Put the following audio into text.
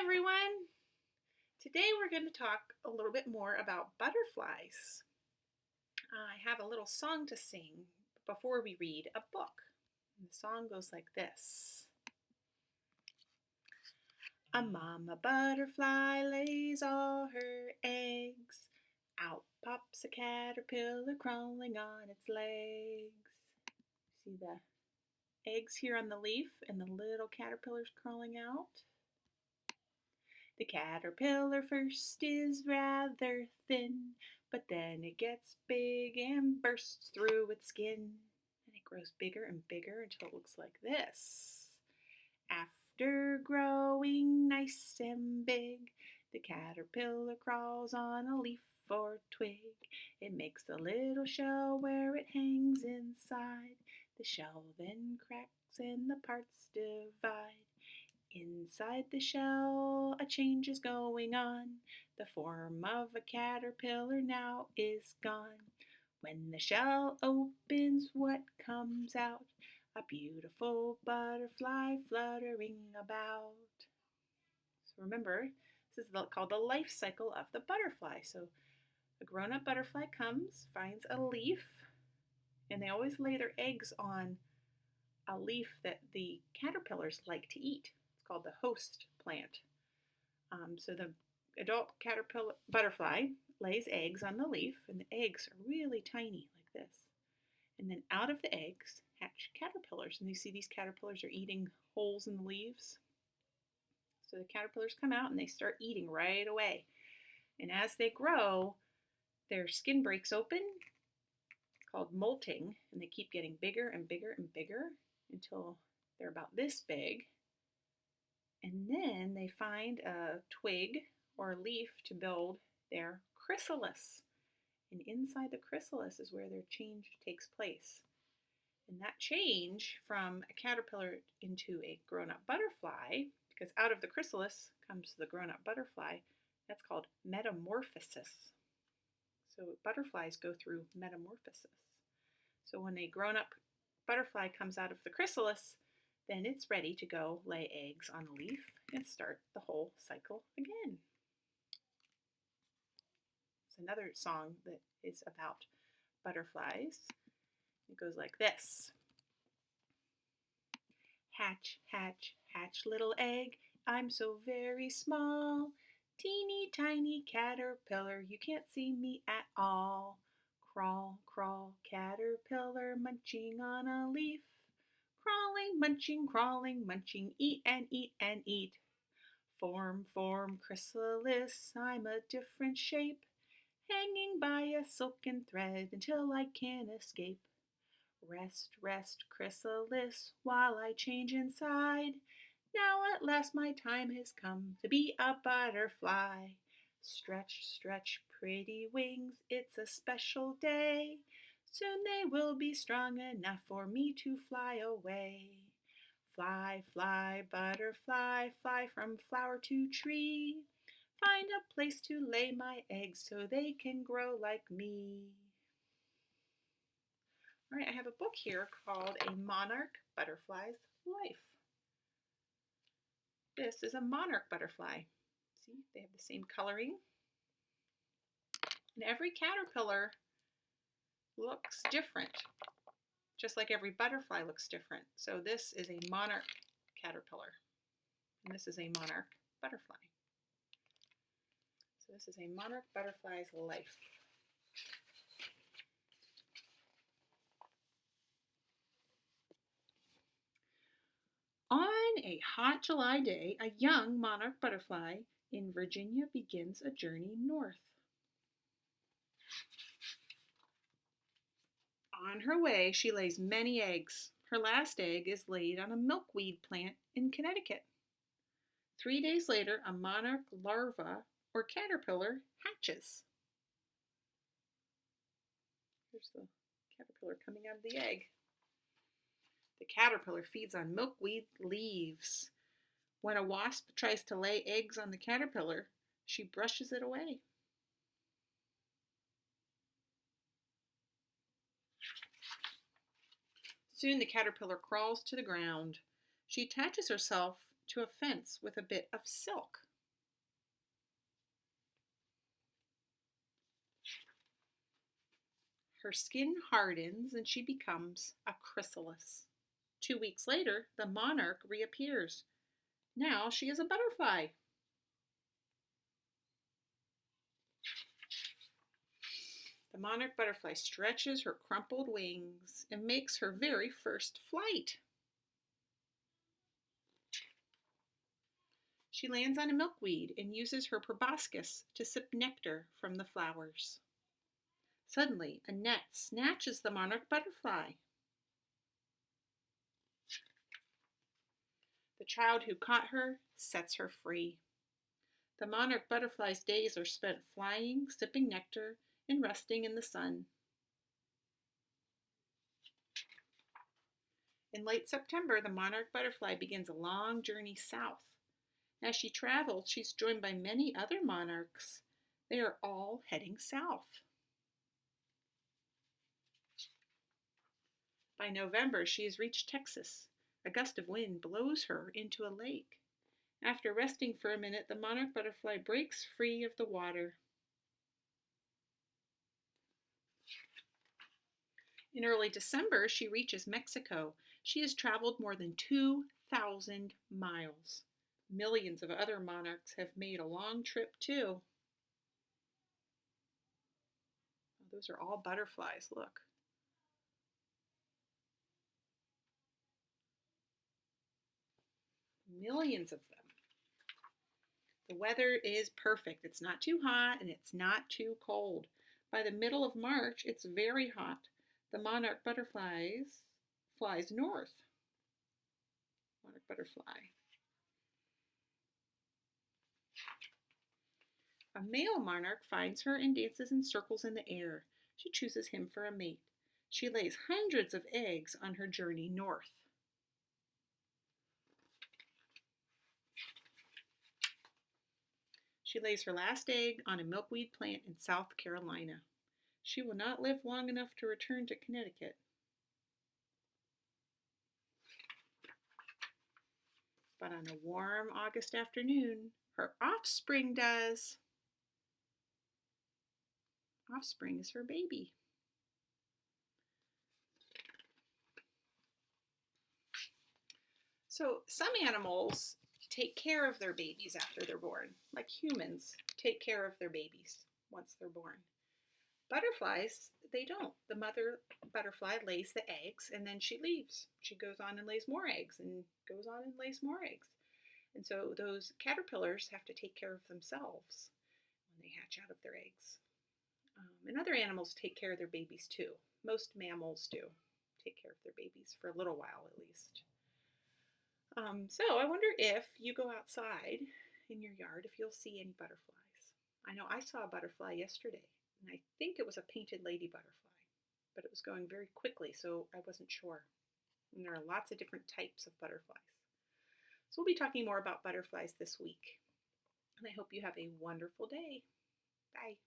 everyone. Today we're going to talk a little bit more about butterflies. I have a little song to sing before we read a book. And the song goes like this. A mama butterfly lays all her eggs. Out pops a caterpillar crawling on its legs. See the eggs here on the leaf and the little caterpillars crawling out? The caterpillar first is rather thin, but then it gets big and bursts through its skin. And it grows bigger and bigger until it looks like this. After growing nice and big, the caterpillar crawls on a leaf or twig. It makes a little shell where it hangs inside. The shell then cracks and the parts divide. Inside the shell, a change is going on. The form of a caterpillar now is gone. When the shell opens, what comes out? A beautiful butterfly fluttering about. So remember, this is called the life cycle of the butterfly. So a grown-up butterfly comes, finds a leaf, and they always lay their eggs on a leaf that the caterpillars like to eat. It's called the host plant. So the adult caterpillar butterfly lays eggs on the leaf, and the eggs are really tiny like this. And then out of the eggs hatch caterpillars, and you see these caterpillars are eating holes in the leaves. So the caterpillars come out and they start eating right away. And as they grow, their skin breaks open. It's called molting, and they keep getting bigger and bigger and bigger until they're about this big. And then they find a twig or a leaf to build their chrysalis. And inside the chrysalis is where their change takes place. And that change from a caterpillar into a grown-up butterfly, because out of the chrysalis comes the grown-up butterfly, that's called metamorphosis. So butterflies go through metamorphosis. So when a grown-up butterfly comes out of the chrysalis, then it's ready to go lay eggs on a leaf and start the whole cycle again. It's another song that is about butterflies. It goes like this. Hatch, hatch, hatch, little egg, I'm so very small. Teeny tiny caterpillar, you can't see me at all. Crawl, crawl, caterpillar, munching on a leaf. Crawling, munching, eat and eat and eat. Form, form, chrysalis, I'm a different shape, hanging by a silken thread until I can escape. Rest, rest, chrysalis, while I change inside. Now at last my time has come to be a butterfly. Stretch, stretch, pretty wings, it's a special day. Soon they will be strong enough for me to fly away. Fly, fly, butterfly, fly from flower to tree. Find a place to lay my eggs so they can grow like me. All right, I have a book here called A Monarch Butterfly's Life. This is a monarch butterfly. See, they have the same coloring. And every caterpillar looks different, just like every butterfly looks different. So this is a monarch caterpillar, and this is a monarch butterfly. So this is a monarch butterfly's life. On a hot July day, a young monarch butterfly in Virginia begins a journey north. On her way, she lays many eggs. Her last egg is laid on a milkweed plant in Connecticut. 3 days later, a monarch larva or caterpillar hatches. Here's the caterpillar coming out of the egg. The caterpillar feeds on milkweed leaves. When a wasp tries to lay eggs on the caterpillar, she brushes it away. Soon the caterpillar crawls to the ground. She attaches herself to a fence with a bit of silk. Her skin hardens and she becomes a chrysalis. 2 weeks later, the monarch reappears. Now she is a butterfly. The monarch butterfly stretches her crumpled wings and makes her very first flight. She lands on a milkweed and uses her proboscis to sip nectar from the flowers. Suddenly, a net snatches the monarch butterfly. The child who caught her sets her free. The monarch butterfly's days are spent flying, sipping nectar, and resting in the sun. In late September, the monarch butterfly begins a long journey south. As she travels, she's joined by many other monarchs. They are all heading south. By November, she has reached Texas. A gust of wind blows her into a lake. After resting for a minute, the monarch butterfly breaks free of the water. In early December, she reaches Mexico. She has traveled more than 2,000 miles. Millions of other monarchs have made a long trip too. Oh, those are all butterflies, look. Millions of them. The weather is perfect. It's not too hot and it's not too cold. By the middle of March, it's very hot. The monarch butterflies flies north. Monarch butterfly. A male monarch finds her and dances in circles in the air. She chooses him for a mate. She lays hundreds of eggs on her journey north. She lays her last egg on a milkweed plant in South Carolina. She will not live long enough to return to Connecticut. But on a warm August afternoon, her offspring does. Offspring is her baby. So some animals take care of their babies after they're born, like humans take care of their babies once they're born. Butterflies, they don't. The mother butterfly lays the eggs and then she leaves. She goes on and lays more eggs and goes on and lays more eggs. And so those caterpillars have to take care of themselves when they hatch out of their eggs. And other animals take care of their babies too. Most mammals do take care of their babies for a little while at least. So I wonder if you go outside in your yard, if you'll see any butterflies. I know I saw a butterfly yesterday, and I think it was a painted lady butterfly, but it was going very quickly, so I wasn't sure. And there are lots of different types of butterflies. So we'll be talking more about butterflies this week. And I hope you have a wonderful day. Bye.